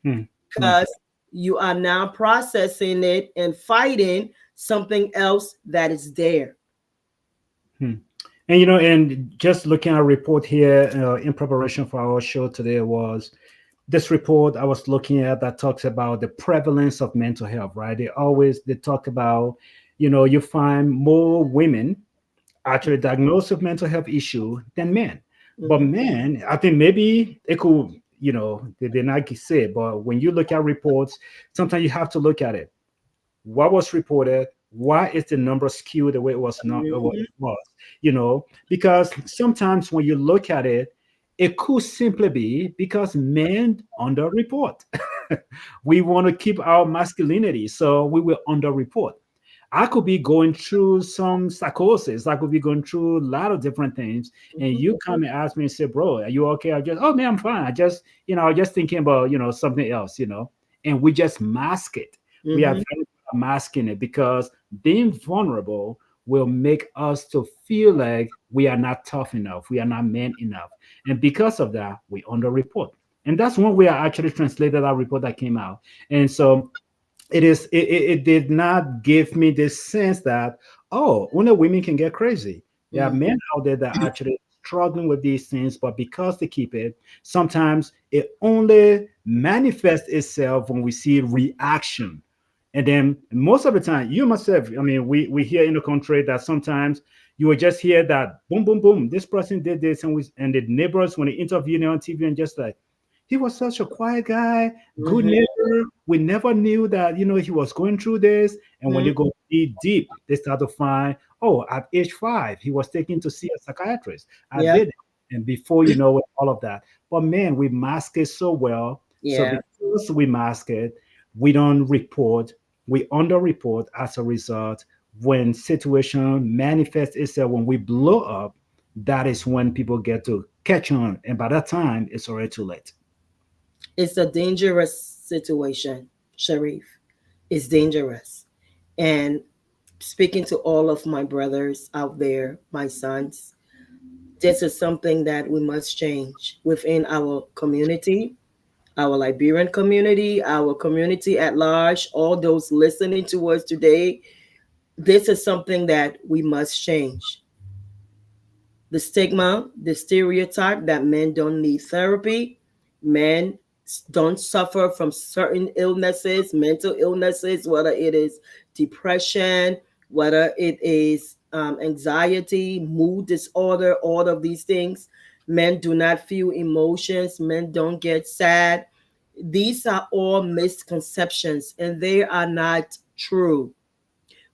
Hmm. because Okay. you are now processing it and fighting something else that is there. Hmm. And and just looking at a report here in preparation for our show today was this report I was looking at that talks about the prevalence of mental health, right? They talk about, you find more women actually diagnosed with mental health issue than men. But Mhm. men, I think maybe it could, they did not say it, but when you look at reports, sometimes you have to look at it. What was reported? Why is the number skewed the way it was not what Mhm. it was? Because sometimes when you look at it, it could simply be because men underreport. We want to keep our masculinity, so we will underreport. I could be going through some psychosis. I could be going through a lot of different things. And Mhm. you come and ask me and say, bro, are you okay? I just, oh man, I'm fine. I was just thinking about, something else. And we just mask it. We are Mhm. very good at masking it because being vulnerable will make us to feel like we are not tough enough. We are not men enough. And because of that, we underreport. And that's when we are actually translated our report that came out. And so it did not give me this sense that, oh, only women can get crazy. There are Mhm. men out there that are actually struggling with these things, but because they keep it, sometimes it only manifests itself when we see reaction. And then most of the time, you myself, I mean, we hear in the country that sometimes you will just hear that boom, boom, boom, this person did this, and the neighbors when they interview you on TV and just like, he was such a quiet guy, good Mhm. neighbor. We never knew that, he was going through this. And when Mhm. they go deep, they start to find, oh, at age 5, he was taken to see a psychiatrist. I Yep. did it. And before you know it, all of that. But man, we mask it so well. So Yeah. because we mask it, we don't report, we underreport as a result. When situation manifests itself, when we blow up, that is when people get to catch on. And by that time, it's already too late. It's a dangerous situation, Sharif. It's dangerous. And speaking to all of my brothers out there, my sons, this is something that we must change within our community, our Liberian community, our community at large, all those listening to us today. This is something that we must change. The stigma, the stereotype that men don't need therapy, men don't suffer from certain illnesses, mental illnesses, whether it is depression, whether it is anxiety, mood disorder, all of these things. Men do not feel emotions, men don't get sad. These are all misconceptions and they are not true.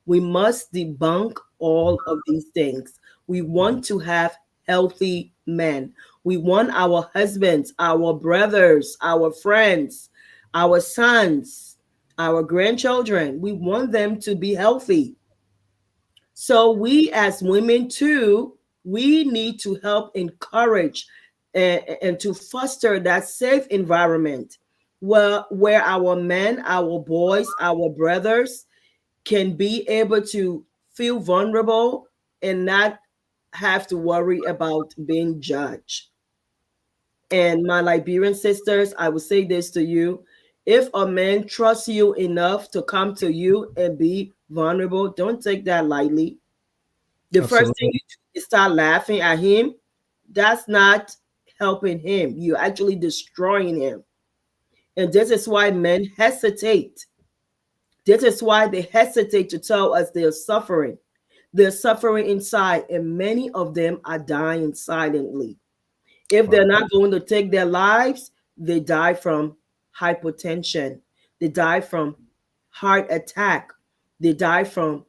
We must debunk all of these things. We want to have healthy men. We want our husbands, our brothers, our friends, our sons, our grandchildren. We want them to be healthy. So we as women too, we need to help encourage and to foster that safe environment where our men, our boys, our brothers can be able to feel vulnerable and not have to worry about being judged. And my Liberian sisters, I will say this to you. If a man trusts you enough to come to you and be vulnerable, don't take that lightly. The first thing Absolutely. you do is start laughing at him. That's not helping him. You're actually destroying him. And this is why men hesitate. This is why they hesitate to tell us they're suffering. They're suffering inside, and many of them are dying silently. If they're Wow. not going to take their lives, they die from hypertension, they die from heart attack, they die from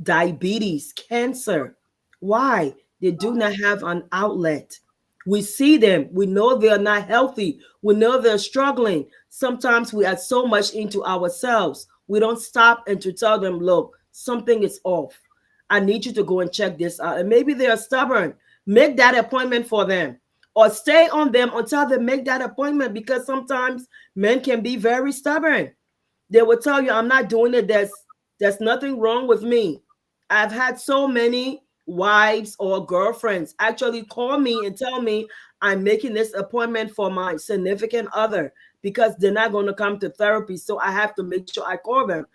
diabetes, cancer. Why? They do not have an outlet. We see them. We know they're not healthy. We know they're struggling. Sometimes we are so much into ourselves. We don't stop and to tell them, look, something is off. I need you to go and check this out. And maybe they are stubborn. Make that appointment for them or stay on them until they make that appointment because sometimes men can be very stubborn. They will tell you, I'm not doing it. There's nothing wrong with me. I've had so many wives or girlfriends actually call me and tell me I'm making this appointment for my significant other because they're not going to come to therapy. So I have to make sure I call them.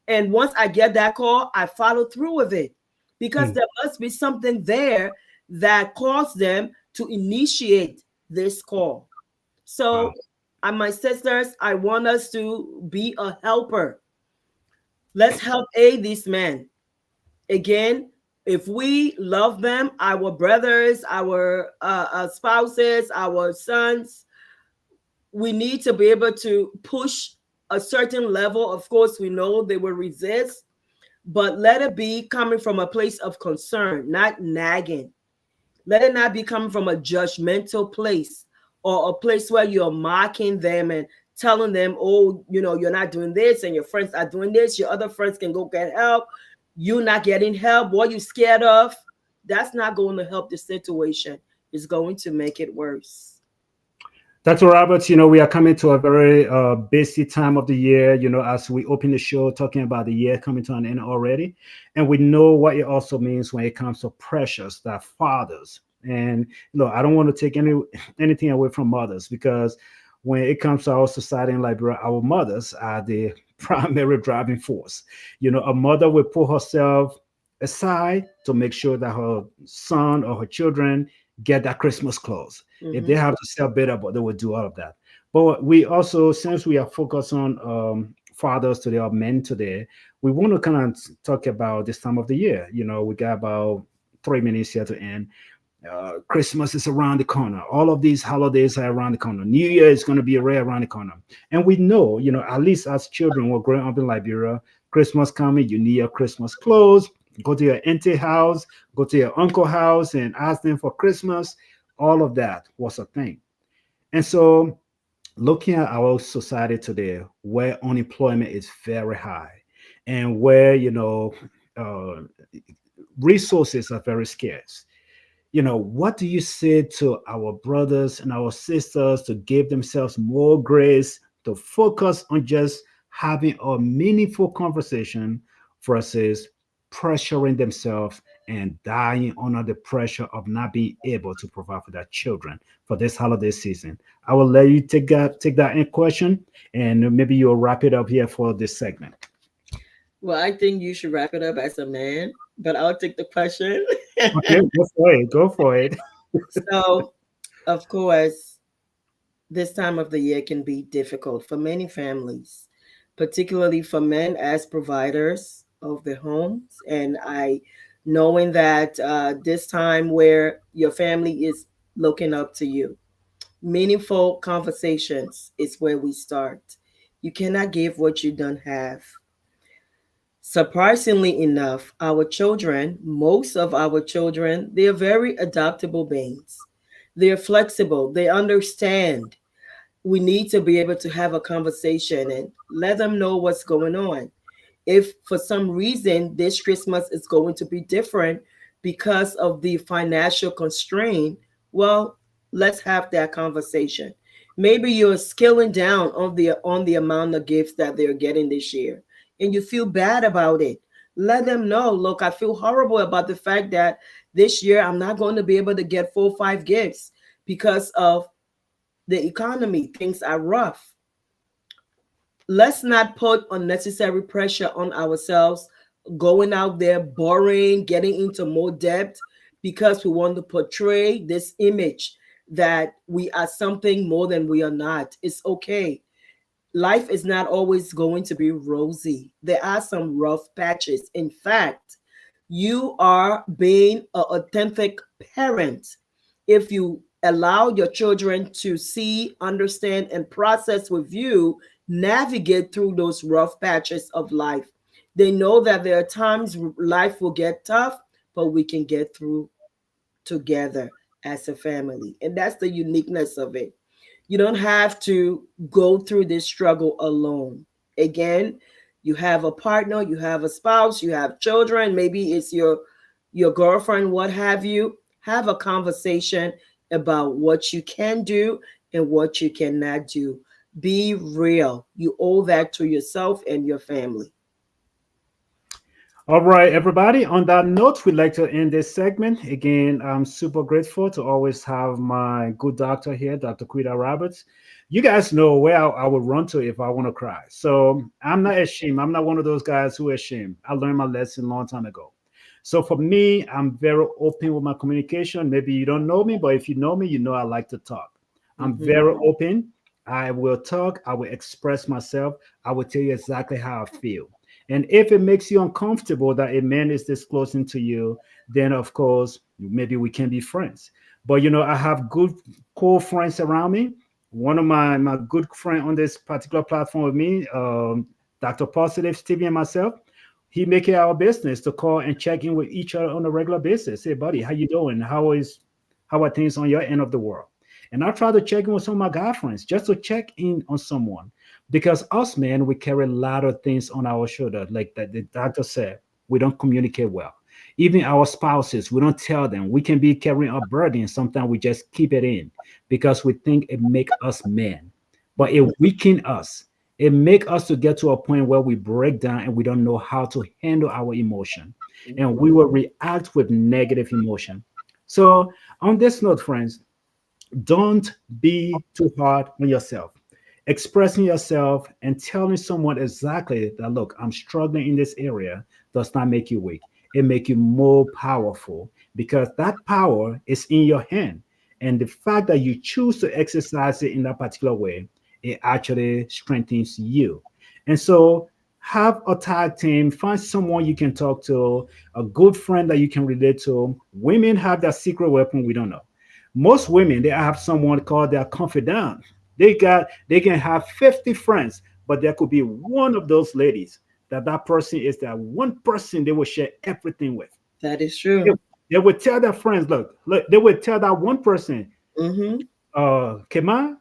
And once I get that call, I follow through with it because Hmm. there must be something there that caused them to initiate this call. Wow. So, my sisters, I want us to be a helper. Let's help aid these men. Again, if we love them, our brothers, our spouses, our sons, we need to be able to push a certain level. Of course, we know they will resist, but let it be coming from a place of concern, not nagging. Let it not be coming from a judgmental place or a place where you're mocking them and telling them, oh, you're not doing this and your friends are doing this. Your other friends can go get help. You're not getting help. What you scared of? That's not going to help the situation. It's going to make it worse. Dr. Roberts, we are coming to a very busy time of the year, as we open the show talking about the year coming to an end already. And we know what it also means when it comes to pressures that fathers. And, I don't want to take anything away from mothers, because when it comes to our society in Liberia, our mothers are the primary driving force. A mother will put herself aside to make sure that her son or her children get that Christmas clothes. If they Mm-hmm. have to sell better, but they will do all of that. But we also, since we are focused on fathers today or men today, we want to kind of talk about this time of the year. We got about 3 minutes here to end. Christmas is around the corner. All of these holidays are around the corner. New Year is going to be right around the corner. And we know, at least as children, we're growing up in Liberia, Christmas coming, you need your Christmas clothes. Go to your auntie house, go to your uncle house and ask them for Christmas. All of that was a thing. And so, looking at our society today, where unemployment is very high and where, uh, resources are very scarce, what do you say to our brothers and our sisters to give themselves more grace, to focus on just having a meaningful conversation versus pressuring themselves and dying under the pressure of not being able to provide for their children for this holiday season? I will let you take that in question, and maybe you'll wrap it up here for this segment. Well, I think you should wrap it up as a man, but I'll take the question. Okay, go for it. Go for it. So, of course, this time of the year can be difficult for many families, particularly for men as providers of their homes. And I, knowing that this time where your family is looking up to you, meaningful conversations is where we start. You cannot give what you don't have. Surprisingly enough, our children, most of our children, they are very adaptable beings. They're flexible, they understand. We need to be able to have a conversation and let them know what's going on. If for some reason this Christmas is going to be different because of the financial constraint, well, let's have that conversation. Maybe you're scaling down on the amount of gifts that they're getting this year and you feel bad about it. Let them know, look, I feel horrible about the fact that this year I'm not going to be able to get 4 or 5 gifts because of the economy. Things are rough. Let's not put unnecessary pressure on ourselves, going out there borrowing, getting into more debt because we want to portray this image that we are something more than we are not. It's okay. Life is not always going to be rosy. There are some rough patches. In fact, you are being an authentic parent if you allow your children to see, understand, and process with you, navigate through those rough patches of life. They know that there are times life will get tough, but we can get through together as a family. And that's the uniqueness of it. You don't have to go through this struggle alone. Again, you have a partner, you have a spouse, you have children, maybe it's your girlfriend, what have you. Have a conversation about what you can do and what you cannot do. Be real. You owe that to yourself and your family. All right, everybody. On that note, we'd like to end this segment. Again, I'm super grateful to always have my good doctor here, Dr. Quita Roberts. You guys know where I would run to if I want to cry. So I'm not ashamed. I'm not one of those guys who are ashamed. I learned my lesson a long time ago. So for me, I'm very open with my communication. Maybe you don't know me, but if you know me, you know I like to talk. I'm Mhm. very open. I will talk. I will express myself. I will tell you exactly how I feel. And if it makes you uncomfortable that a man is disclosing to you, then of course, maybe we can be friends. But I have good core friends around me. One of my good friend on this particular platform with me, Dr. Positive, Stevie, and myself, he make it our business to call and check in with each other on a regular basis. Say, buddy, how you doing? How are things on your end of the world? And I try to check in with some of my guy friends just to check in on someone. Because us men, we carry a lot of things on our shoulder. Like the doctor said, we don't communicate well. Even our spouses, we don't tell them. We can be carrying a burden. Sometimes we just keep it in because we think it make us men. But it Mhm. weaken us. It make us to get to a point where we break down and we don't know how to handle our emotion. And we Mhm. will react with negative emotion. So on this note, friends, don't be too hard on yourself. Expressing yourself and telling someone exactly that, look, I'm struggling in this area does not make you weak. It make you more powerful because that power is in your hand. And the fact that you choose to exercise it in that particular way, it actually strengthens you. And so have a tag team, find someone you can talk to, a good friend that you can relate to. Women have that secret weapon we don't know. Most women, they have someone called their confidant. They can have 50 friends, but there could be one of those ladies that person is that one person they will share everything with. That is They, true. they would tell their friends, look, they would tell that one person, Mhm. Kema,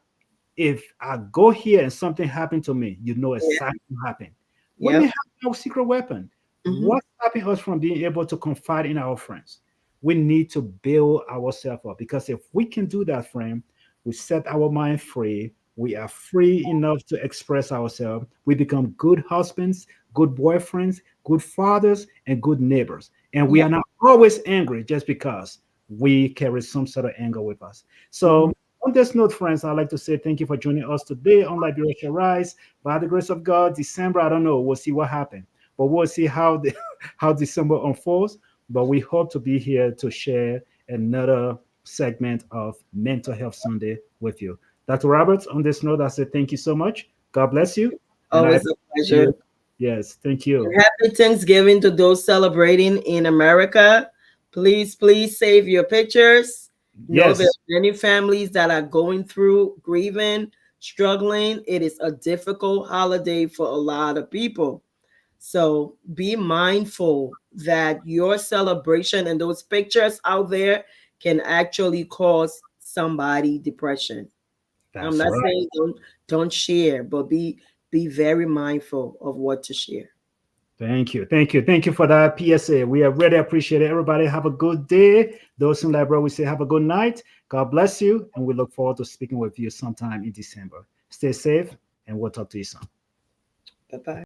if I go here and something happened to me, you know Yeah. exactly what happened. Women Yep. have no secret weapon. Mhm. What's stopping us from being able to confide in our friends? We need to build ourselves up because if we can do that, friend, we set our mind free. We are free enough to express ourselves. We become good husbands, good boyfriends, good fathers, and good neighbors. And we Yep. are not always angry just because we carry some sort of anger with us. Mhm. So on this note, friends, I'd like to say thank you for joining us today on Liberation Rise. By the grace of God, December, I don't know, we'll see what happens, but we'll see how how December unfolds. But we hope to be here to share another segment of Mental Health Sunday with you. Dr. Roberts, on this note, I say thank you so much. God bless you. And I Always a see you. pleasure. Yes, thank you. And happy Thanksgiving to those celebrating in America. Please, please save your pictures. Know there Yes, are many families that are going through grieving, struggling. It is a difficult holiday for a lot of people. So be mindful that your celebration and those pictures out there can actually cause somebody depression. I'm that's not right. saying don't share, but be very mindful of what to share. Thank you. Thank you. Thank you for that PSA. We are really appreciate it. Everybody have a good day. Those in library, we say have a good night. God bless you. And we look forward to speaking with you sometime in December. Stay safe and we'll talk to you soon. Bye bye.